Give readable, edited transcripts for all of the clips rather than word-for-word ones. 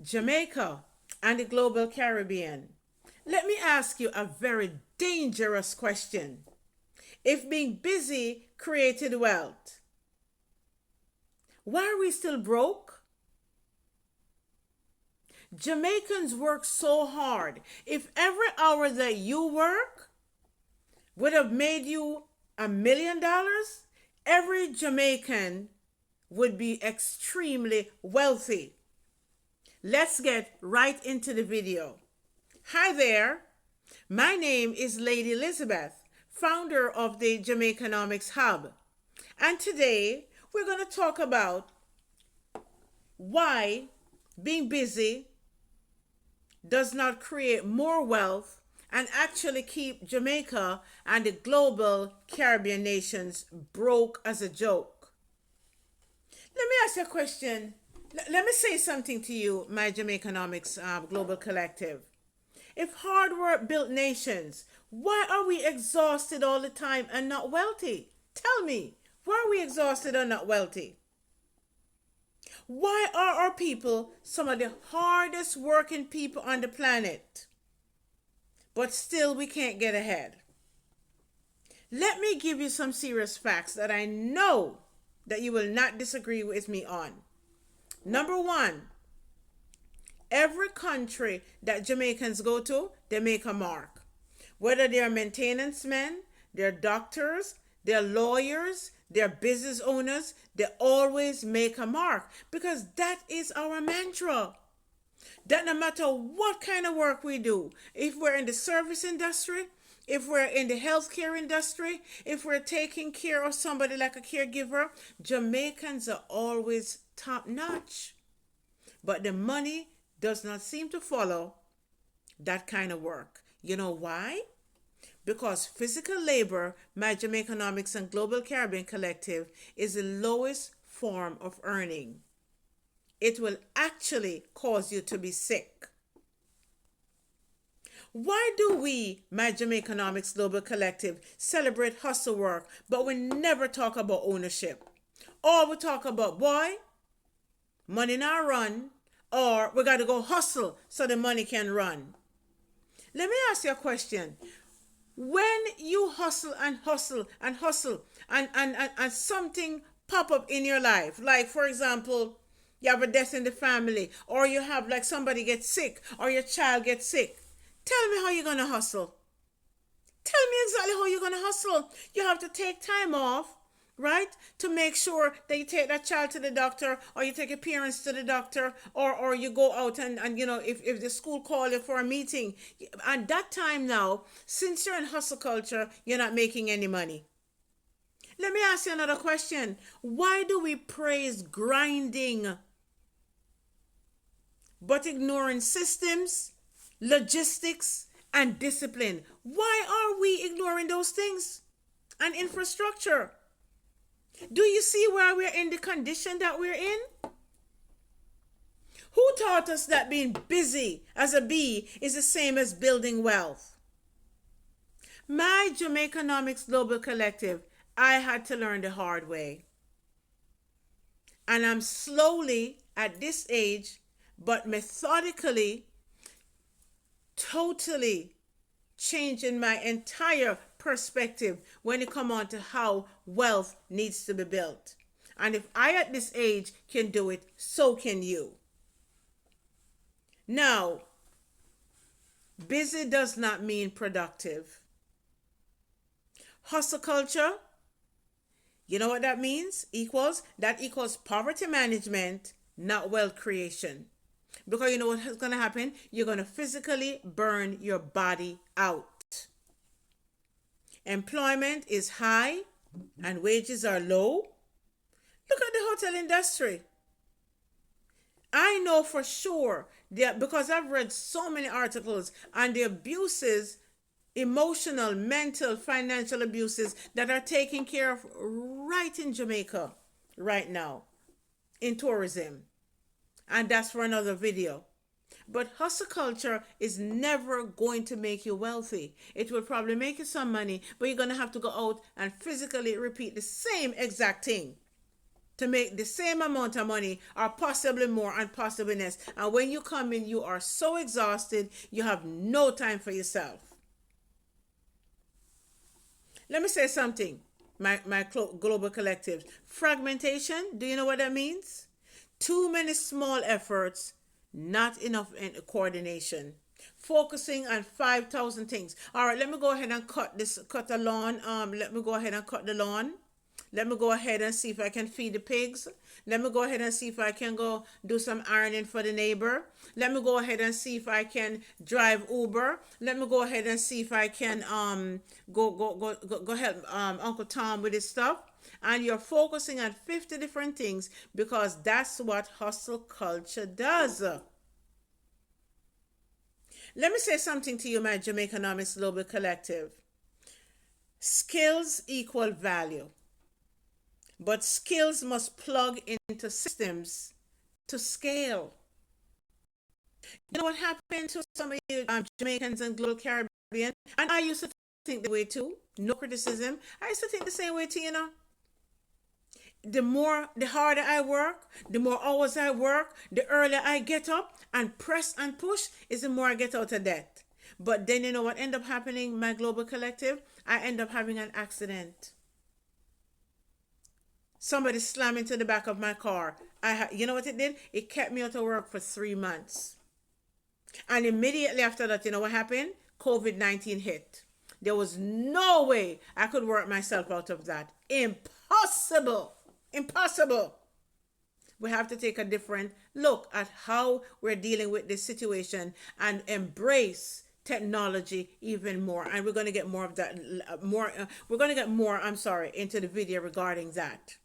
Jamaica and the global Caribbean. Let me ask you a very dangerous question. If being busy created wealth, why are we still broke? Jamaicans work so hard. If every hour that you work would have made you $1 million, every Jamaican would be extremely wealthy. Let's get right into the video. Hi there. My name is Lady Elizabeth, founder of the Jamaicanomics Hub. And today we're going to talk about why being busy does not create more wealth and actually keep Jamaica and the global Caribbean nations broke as a joke. Let me ask you a question. Let me say something to you, my Jamaicanomics Global Collective. If hard work built nations, why are we exhausted all the time and not wealthy? Tell me, why are we exhausted and not wealthy? Why are our people some of the hardest working people on the planet, but still we can't get ahead? Let me give you some serious facts that I know that you will not disagree with me on. Number one, every country that Jamaicans go to, they make a mark. Whether they're maintenance men, they're doctors, they're lawyers, they're business owners, they always make a mark because that is our mantra. That no matter what kind of work we do, if we're in the service industry, if we're in the healthcare industry, if we're taking care of somebody like a caregiver, Jamaicans are always top notch. But the money does not seem to follow that kind of work. You know why? Because physical labor, my Jamaicanomics and Global Caribbean Collective, is the lowest form of earning. It will actually cause you to be sick. Why do we, my Jamaicanomics Global Collective, celebrate hustle work, but we never talk about ownership? Or we talk about, boy, money not run, or we got to go hustle so the money can run. Let me ask you a question. When you hustle and hustle and hustle and something pop up in your life, like for example, you have a death in the family, or you have like somebody gets sick, or your child gets sick, tell me how you're going to hustle. Tell me exactly how you're going to hustle. You have to take time off, right? To make sure that you take that child to the doctor, or you take your parents to the doctor, or you go out and if the school call you for a meeting. At that time now, since you're in hustle culture, you're not making any money. Let me ask you another question. Why do we praise grinding but ignoring systems, logistics, and discipline? Why are we ignoring those things? And infrastructure. Do you see why we're in the condition that we're in? Who taught us that being busy as a bee is the same as building wealth? My Jamaicanomics Global Collective, I had to learn the hard way. And I'm slowly, at this age, but methodically, totally changing my entire perspective when it comes on to how wealth needs to be built. And if I at this age can do it, so can you. Now, busy does not mean productive. Hustle culture, you know what that means? That equals poverty management, not wealth creation. Because you know what's going to happen? You're going to physically burn your body out. Employment is high and wages are low. Look at the hotel industry. I know for sure that because I've read so many articles on the abuses, emotional, mental, financial abuses that are taken care of right in Jamaica right now in tourism. And that's for another video. But hustle culture is never going to make you wealthy. It will probably make you some money, but you're going to have to go out and physically repeat the same exact thing. to make the same amount of money or possibly more and possibly less. And when you come in, you are so exhausted, you have no time for yourself. Let me say something, my global collectives. Fragmentation, do you know what that means? Too many small efforts, not enough in coordination. Focusing on 5,000 things. All right, let me go ahead and cut the lawn. Let me go ahead and cut the lawn. Let me go ahead and see if I can feed the pigs. Let me go ahead and see if I can go do some ironing for the neighbor. Let me go ahead and see if I can drive Uber. Let me go ahead and see if I can go help Uncle Tom with his stuff. And you're focusing on 50 different things because that's what hustle culture does. Let me say something to you, my Jamaicanomics Global Collective. Skills equal value. But skills must plug into systems to scale. You know what happened to some of you Jamaicans and Global Caribbean? And I used to think the way too. No criticism. I used to think the same way too, you know. The harder I work, the more hours I work, the earlier I get up and press and push, is the more I get out of debt. But then you know what end up happening, my global collective? I end up having an accident. Somebody slammed into the back of my car. You know what it did? It kept me out of work for 3 months. And immediately after that, you know what happened? COVID-19 hit. There was no way I could work myself out of that. Impossible. Impossible. We have to take a different look at how we're dealing with this situation and embrace technology even more. And we're going to get more of that into the video regarding that.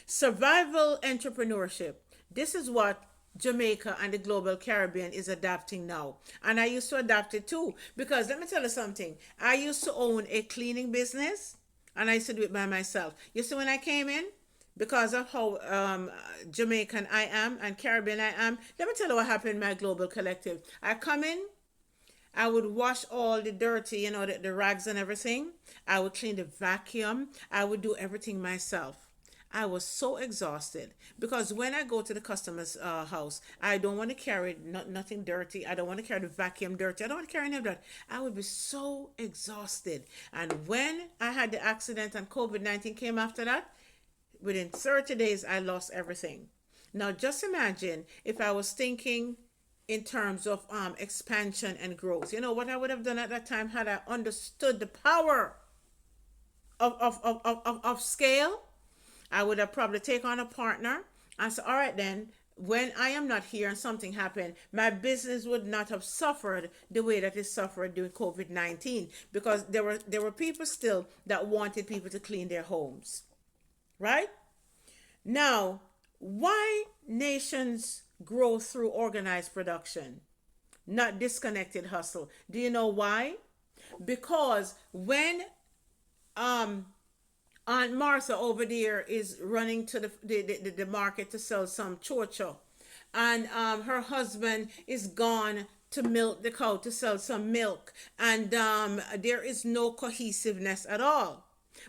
Survival entrepreneurship. This is what Jamaica and the global Caribbean is adapting now. And I used to adapt it too. Because let me tell you something. I used to own a cleaning business and I used to do it by myself. You see, when I came in, because of how Jamaican I am and Caribbean I am, let me tell you what happened in my global collective. I come in, I would wash all the dirty, you know, the rags and everything. I would clean the vacuum. I would do everything myself. I was so exhausted because when I go to the customer's house, I don't want to carry nothing dirty. I don't want to carry the vacuum dirty. I don't want to carry any of that. I would be so exhausted. And when I had the accident and COVID-19 came after that, within 30 days, I lost everything. Now, just imagine if I was thinking in terms of expansion and growth. You know what I would have done at that time had I understood the power of scale? I would have probably taken on a partner and said, all right then, when I am not here and something happened, my business would not have suffered the way that it suffered during COVID-19 because there were people still that wanted people to clean their homes. Right? Now, why nations grow through organized production, not disconnected hustle? Do you know why? Because when Aunt Martha over there is running to the market to sell some chocho, and her husband is gone to milk the cow to sell some milk, and there is no cohesiveness at all.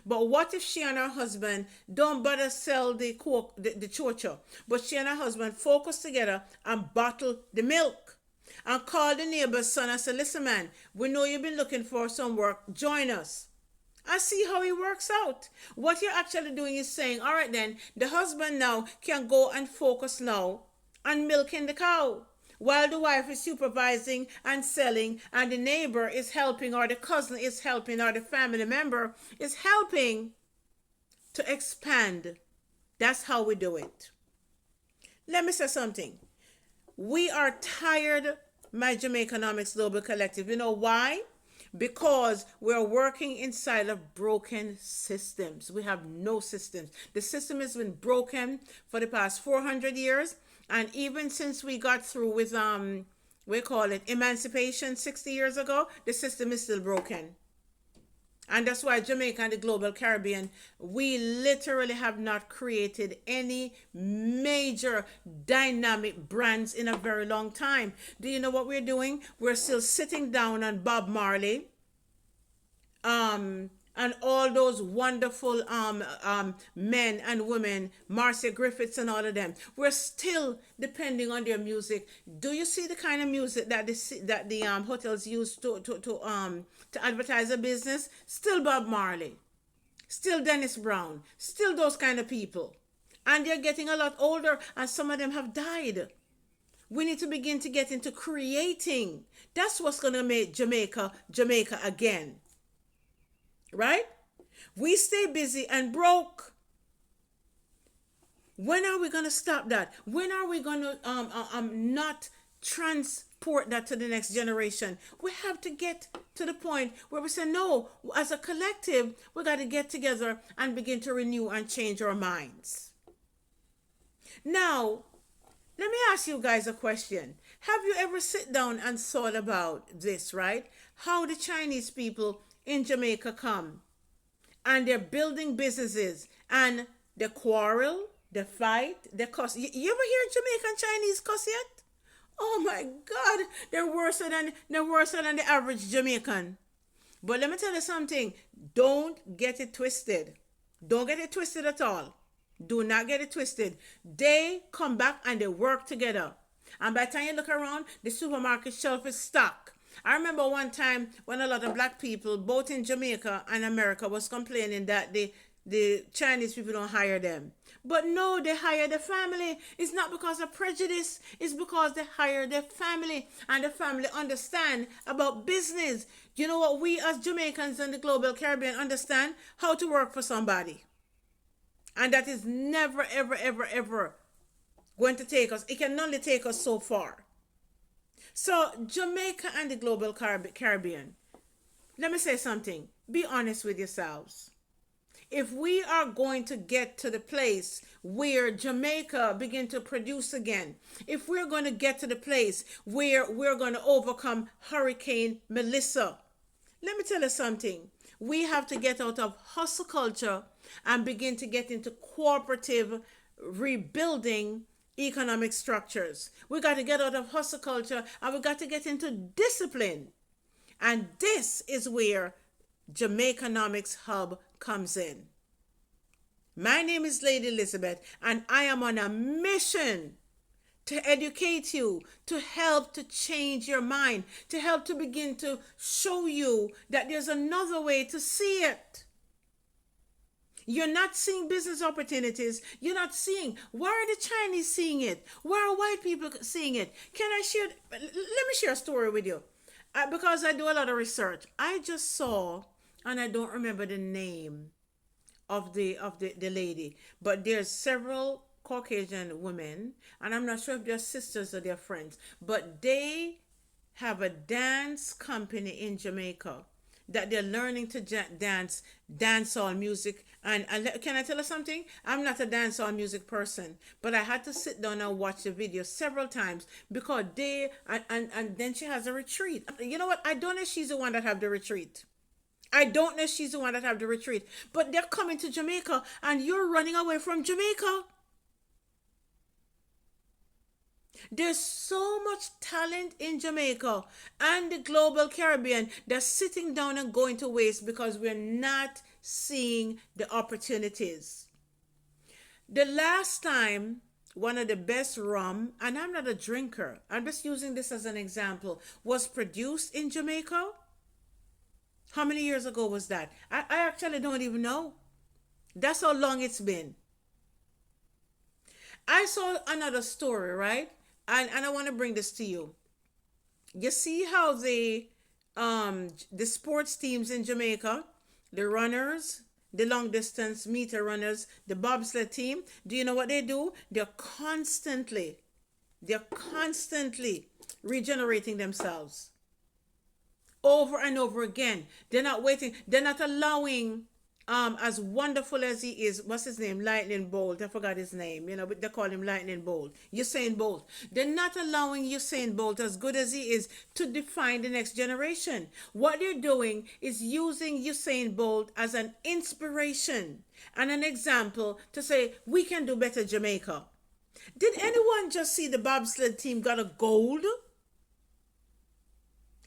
But what if she and her husband don't bother sell the chocho, but she and her husband focus together and bottle the milk and call the neighbor's son and say, listen man, we know you've been looking for some work, join us. And see how it works out. What you're actually doing is saying, all right then, the husband now can go and focus now on milking the cow, while the wife is supervising and selling, and the neighbor is helping, or the cousin is helping, or the family member is helping to expand. That's how we do it. Let me say something. We are tired, my Jamaicanomics Global Collective. You know why? Because we're working inside of broken systems. We have no systems. The system has been broken for the past 400 years. And even since we got through with, we call it emancipation 60 years ago, the system is still broken. And that's why Jamaica and the global Caribbean, we literally have not created any major dynamic brands in a very long time. Do you know what we're doing? We're still sitting down on Bob Marley, and all those wonderful men and women, Marcia Griffiths and all of them. We're still depending on their music. Do you see the kind of music that the hotels use to advertise a business? Still Bob Marley, still Dennis Brown, still those kind of people. And they're getting a lot older, and some of them have died. We need to begin to get into creating. That's what's going to make Jamaica, Jamaica again. Right? We stay busy and broke. When are we going to stop that? When are we going to not transport that to the next generation? We have to get to the point where we say, no, as a collective, we got to get together and begin to renew and change our minds. Now, let me ask you guys a question. Have you ever sit down and thought about this, right? How the Chinese people in Jamaica come and they're building businesses and they quarrel, they fight, they cuss. You ever hear Jamaican Chinese cuss yet? Oh my God, they're worse than the average Jamaican. But let me tell you something. Don't get it twisted. Don't get it twisted at all. Do not get it twisted. They come back and they work together. And by the time you look around, the supermarket shelf is stocked. I remember one time when a lot of black people, both in Jamaica and America, was complaining that the Chinese people don't hire them. But no, they hire the family. It's not because of prejudice. It's because they hire their family. And the family understand about business. You know what? We as Jamaicans and the global Caribbean understand how to work for somebody. And that is never, ever, ever, ever going to take us. It can only take us so far. So Jamaica and the global Caribbean, let me say something. Be honest with yourselves. If we are going to get to the place where Jamaica begin to produce again, if we're going to get to the place where we're going to overcome Hurricane Melissa, let me tell you something. We have to get out of hustle culture and begin to get into cooperative rebuilding economic structures. We got to get out of hustle culture and we got to get into discipline. And this is where Jamaicanomics Hub comes in. My name is Lady Elizabeth and I am on a mission to educate you, to help to change your mind, to help to begin to show you that there's another way to see it. You're not seeing business opportunities. You're not seeing. Why are the Chinese seeing it? Why are white people seeing it? Let me share a story with you. Because I do a lot of research. I just saw, and I don't remember the name of the lady, but there's several Caucasian women, and I'm not sure if they're sisters or they're friends, but they have a dance company in Jamaica that they're learning to dance dancehall music. And can I tell you something? I'm not a dancehall music person, but I had to sit down and watch the video several times because and then she has a retreat. You know what? I don't know if she's the one that have the retreat. But they're coming to Jamaica and you're running away from Jamaica. There's so much talent in Jamaica and the global Caribbean that's sitting down and going to waste because we're not seeing the opportunities. The last time one of the best rum, and I'm not a drinker, I'm just using this as an example, was produced in Jamaica. How many years ago was that? I actually don't even know. That's how long it's been. I saw another story, right? And I want to bring this to you. You see how the sports teams in Jamaica, the runners, the long distance meter runners, the bobsled team, do you know what they do? They're constantly regenerating themselves over and over again. They're not waiting. They're not allowing, as wonderful as he is, what's his name? Lightning Bolt. I forgot his name, but they call him Lightning Bolt. Usain Bolt. They're not allowing Usain Bolt, as good as he is, to define the next generation. What they're doing is using Usain Bolt as an inspiration and an example to say, we can do better, Jamaica. Did anyone just see the bobsled team got a gold?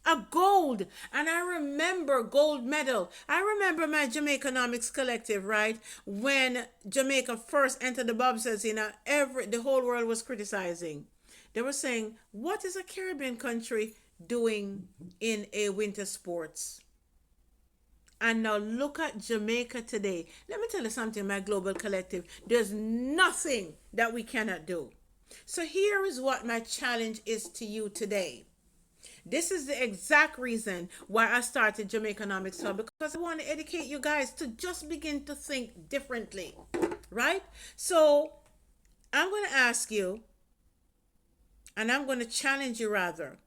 A gold. And I remember gold medal. I remember my Jamaica Economics Collective, right? When Jamaica first entered the bobsleds, the whole world was criticizing. They were saying, what is a Caribbean country doing in a winter sports? And now look at Jamaica today. Let me tell you something, my global collective. There's nothing that we cannot do. So here is what my challenge is to you today. This is the exact reason why I started Jamaica Economics Hub, because I want to educate you guys to just begin to think differently, right? So I'm going to ask you, and I'm going to challenge you rather.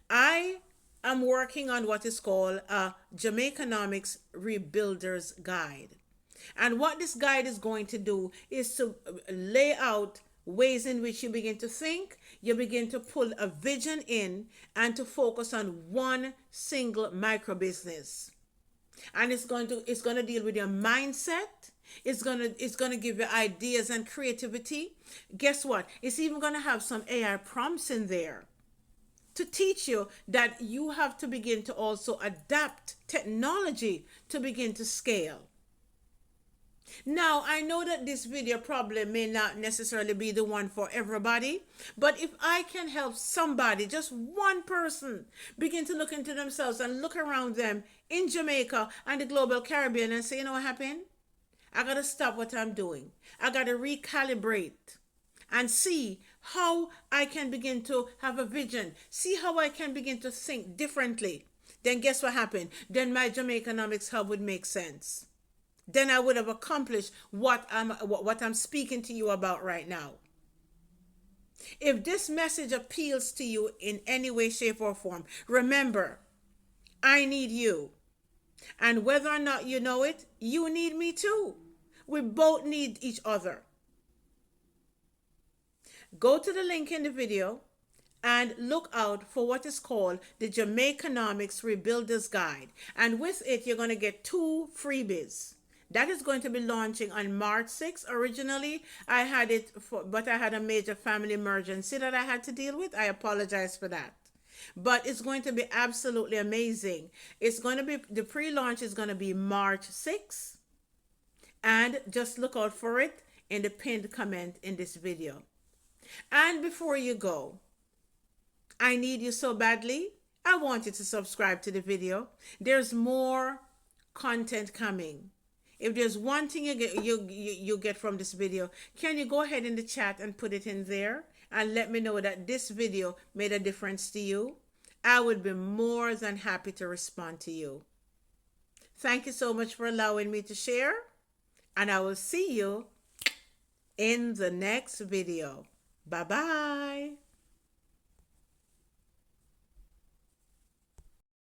I am working on what is called a Jamaica Economics Rebuilder's Guide. And what this guide is going to do is to lay out ways in which you begin to think, you begin to pull a vision in and to focus on one single micro business. And it's going to deal with your mindset. It's going to give you ideas and creativity. Guess what? It's even going to have some AI prompts in there to teach you that you have to begin to also adapt technology to begin to scale. Now, I know that this video probably may not necessarily be the one for everybody, but if I can help somebody, just one person, begin to look into themselves and look around them in Jamaica and the global Caribbean and say, you know what happened? I got to stop what I'm doing. I got to recalibrate and see how I can begin to have a vision, see how I can begin to think differently. Then guess what happened? Then my Jamaica Economics Hub would make sense. Then I would have accomplished what I'm speaking to you about right now. If this message appeals to you in any way, shape, or form, remember, I need you. And whether or not you know it, you need me too. We both need each other. Go to the link in the video and look out for what is called the Jamaica Economics Rebuilder's Guide. And with it, you're going to get 2 freebies. That is going to be launching on March 6th. Originally, I had it, but I had a major family emergency that I had to deal with. I apologize for that. But it's going to be absolutely amazing. It's going to be, the pre-launch is going to be March 6th. And just look out for it in the pinned comment in this video. And before you go, I need you so badly. I want you to subscribe to the video. There's more content coming. If there's one thing you get from this video, can you go ahead in the chat and put it in there and let me know that this video made a difference to you? I would be more than happy to respond to you. Thank you so much for allowing me to share, and I will see you in the next video. Bye-bye.